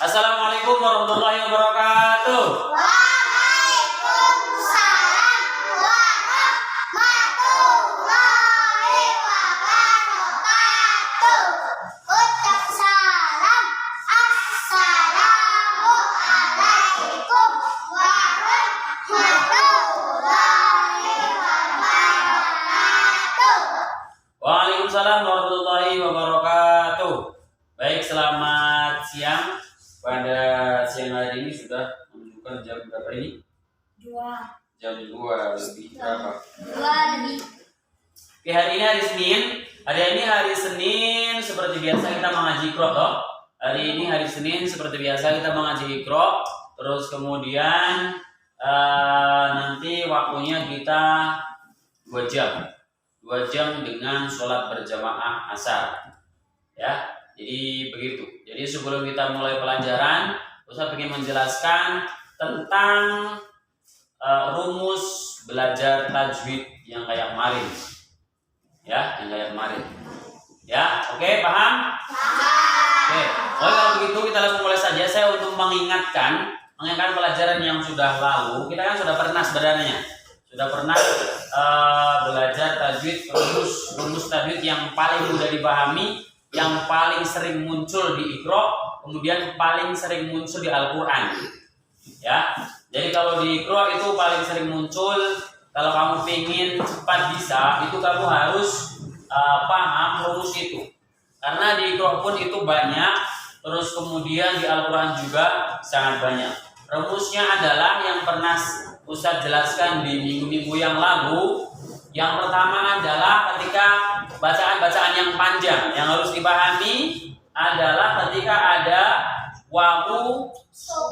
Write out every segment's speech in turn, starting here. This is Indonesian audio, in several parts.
Assalamualaikum warahmatullahi wabarakatuh. Waalaikumsalam warahmatullahi wabarakatuh. Ucap salam. Assalamualaikum warahmatullahi wabarakatuh. Waalaikumsalam warahmatullahi wabarakatuh. Baik, selamat siang. Pada siang hari ini sudah menunjukkan jam berapa ini? 2 Jam 2 lebih berapa? 2 lebih. Oke, hari ini hari Senin. Hari Senin seperti biasa kita mengaji Iqra toh. Hari ini hari Senin seperti biasa kita mengaji Iqra. Terus kemudian nanti waktunya kita 2 jam. 2 jam dengan sholat berjamaah asar. Ya, jadi begitu. Jadi sebelum kita mulai pelajaran, Ustaz ingin menjelaskan tentang rumus belajar tajwid yang kayak kemarin. Ya, yang kayak kemarin. Ya, oke, paham? Oke. Oh, kalau begitu kita langsung mulai saja. Saya untuk mengingatkan pelajaran yang sudah lalu. Kita kan sudah pernah sebenarnya. Sudah pernah belajar tajwid, rumus tajwid yang paling mudah dipahami, yang paling sering muncul di Iqra, kemudian paling sering muncul di Al-Quran. Ya, jadi kalau di Iqra itu paling sering muncul. Kalau kamu ingin cepat bisa, itu kamu harus paham rumus itu. Karena di Iqra pun itu banyak, terus kemudian di Al-Quran juga sangat banyak. Rumusnya adalah yang pernah Ustaz jelaskan di minggu-minggu yang lalu. Yang pertama adalah ketika bacaan-bacaan yang panjang, yang harus dipahami adalah ketika ada wawu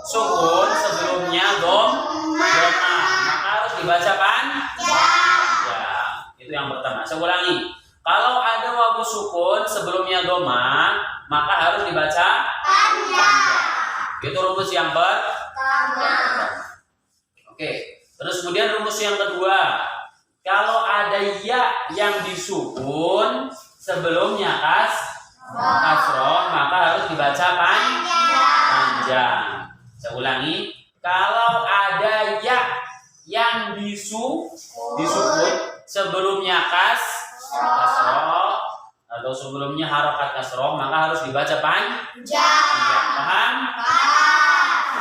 sukun sebelumnya doma, maka harus dibaca panjang. Ya, itu yang pertama. Saya ulangi. Kalau ada wawu sukun sebelumnya doma, maka harus dibaca panjang. Itu rumus yang pertama. Oke. Terus kemudian rumus yang kedua. Kalau ada ya yang disukun sebelumnya kasroh, maka harus dibaca panjang. Saya ulangi, kalau ada ya yang disukun sebelumnya kasroh atau sebelumnya harokat kasroh, maka harus dibaca panjang. Paham?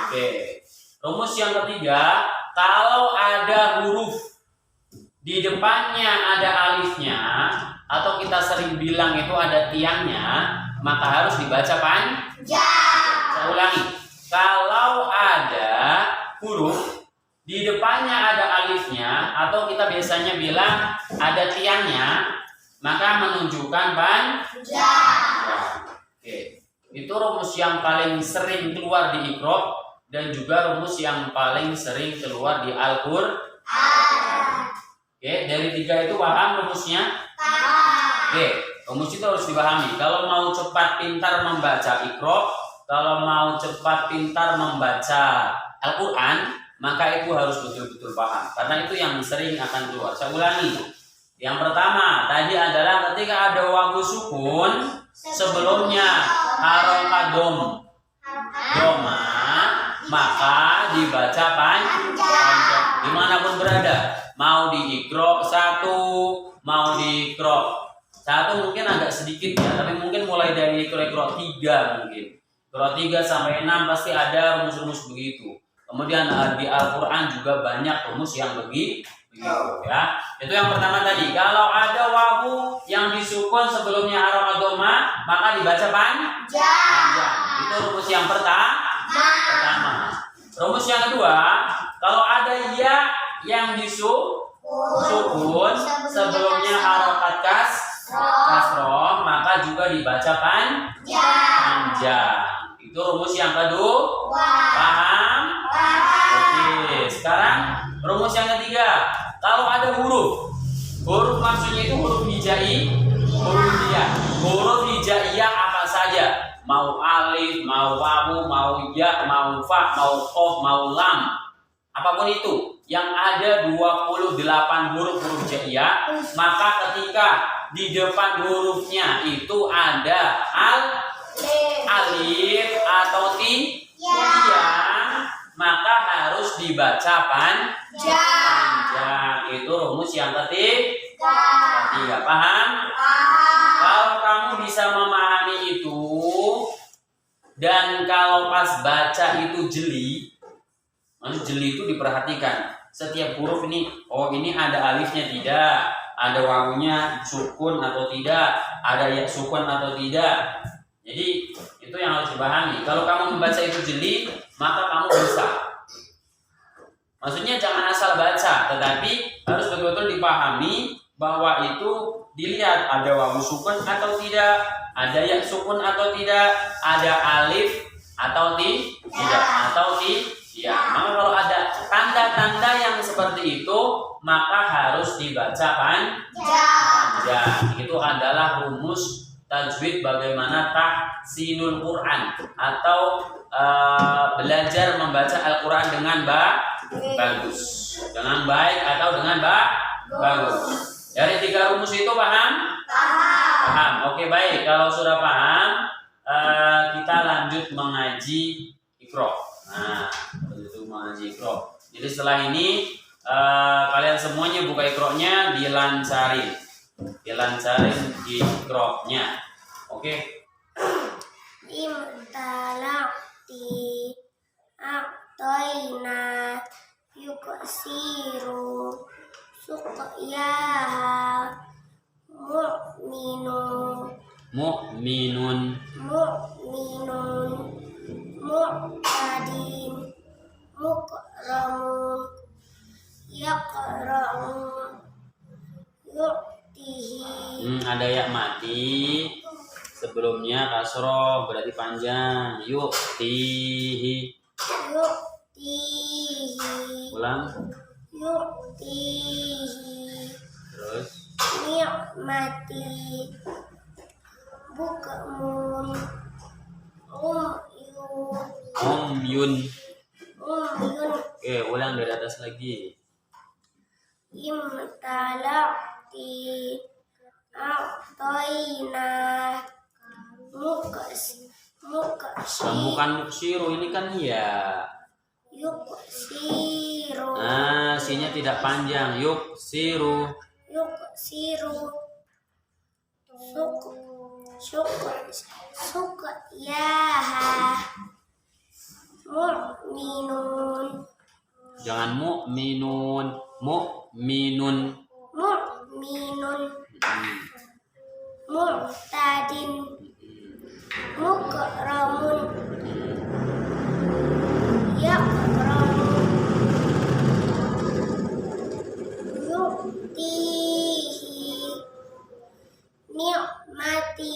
Oke. Rumus yang ketiga, kalau ada huruf di depannya ada alifnya, atau kita sering bilang itu ada tiangnya, maka harus dibaca panjang. Saya ulangi, kalau ada huruf di depannya ada alifnya, atau kita biasanya bilang ada tiangnya, maka menunjukkan panjang. Oke, itu rumus yang paling sering keluar di Iqra dan juga rumus yang paling sering keluar di Al-Qur'an. Oke, dari 3 itu paham rumusnya? Oke, rumus itu harus dipahami. Kalau mau cepat pintar membaca Iqra, kalau mau cepat pintar membaca Al-Quran, maka itu harus betul-betul paham. Karena itu yang sering akan keluar. Saya ulangi. Yang pertama, tadi adalah ketika ada wawu sukun, sebelumnya harokat doma, maka dibaca panjang. Dimanapun berada. Mau di Iqra 1, mau di Iqra 1 mungkin agak sedikit ya, tapi mungkin mulai dari Iqra 3 mungkin. Iqra 3 sampai 6 pasti ada rumus-rumus begitu. Kemudian di Al-Qur'an juga banyak rumus yang begitu ya. Itu yang pertama tadi. Kalau ada wawu yang disukun sebelumnya harokat doma, maka dibaca panjang. Itu rumus yang pertama. Rumus yang kedua, kalau ada ya yang disukun sebelumnya harokat kasroh, maka juga dibaca panjang. Itu rumus yang kedua. Paham? Oke, sekarang rumus yang ketiga. Kalau ada huruf maksudnya itu huruf hijaiyah apa saja, mau alif, mau wawu, mau ya, mau fa, mau qaf, mau lam, apapun itu yang ada 28 huruf hijaiyah, maka ketika di depan hurufnya itu ada alif atau tiang, maka harus dibaca panjang. Itu rumus yang ketiga. Paham? Kalau kamu bisa memahami itu, dan kalau pas baca itu jeli, maksud jeli itu diperhatikan setiap huruf ini. Oh, ini ada alifnya tidak, ada wawunya sukun atau tidak, ada ya sukun atau tidak. Jadi itu yang harus dipahami. Kalau kamu membaca itu jeli, maka kamu bisa. Maksudnya jangan asal baca, tetapi harus betul-betul dipahami bahwa itu dilihat ada wawu sukun atau tidak, ada ya sukun atau tidak, ada alif atau tidak, atau tidak. Maka kalau ada tanda-tanda yang seperti itu, maka harus dibaca panjang. Itu adalah rumus tajwid bagaimana tahsinul Quran atau belajar membaca Al-Quran dengan bagus, dengan baik atau dengan bagus. Dari 3 rumus itu paham? Paham. Oke, baik. Kalau sudah paham, kita lanjut mengaji Iqra. Nah, itu mengaji Iqra. Jadi setelah ini kalian semuanya buka Iqra-nya, dilancarin Iqra-nya. Oke. Imtalaqti a'toina yuksiru suqyaha Mu'minun mu'tadin mukramun yaqra'un yu'tihi. Ada ya mati sebelumnya kasroh berarti panjang. Yu'tihi. Ulang. Yu'tihi. Terus Ni'mati bukmun umyun. umyun Oke, ulang dari atas lagi. imtalaqti a'toina Bukan muksiru, ini kan ya. yuksiru Nah, sinya tidak panjang. Yuksiru. suqyaha mu'minun Jangan mu'minun. Mu'minun. mu'tadin mukramun yaqramun yu'tihi ni'mati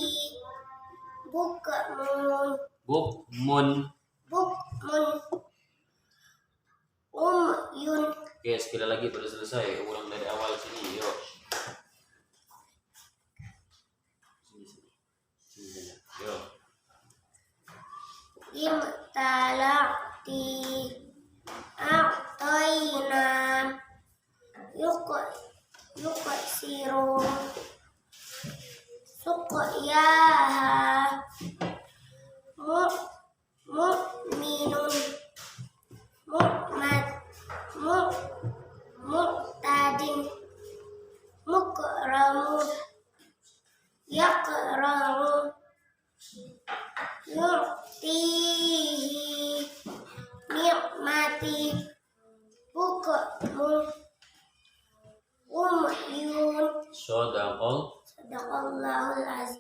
Bukmun. umyun. Oke, sekali lagi baru selesai. Ulang dari awal sini, yuk. Sini. Yuk. Imtalaqti a'toina yuksiru suqyaha mu'minun mu'tadin mukramun yaqra'un yu'tihi ni'mati bukmun umyun. Sadaqallahul Sadaqallahul azim.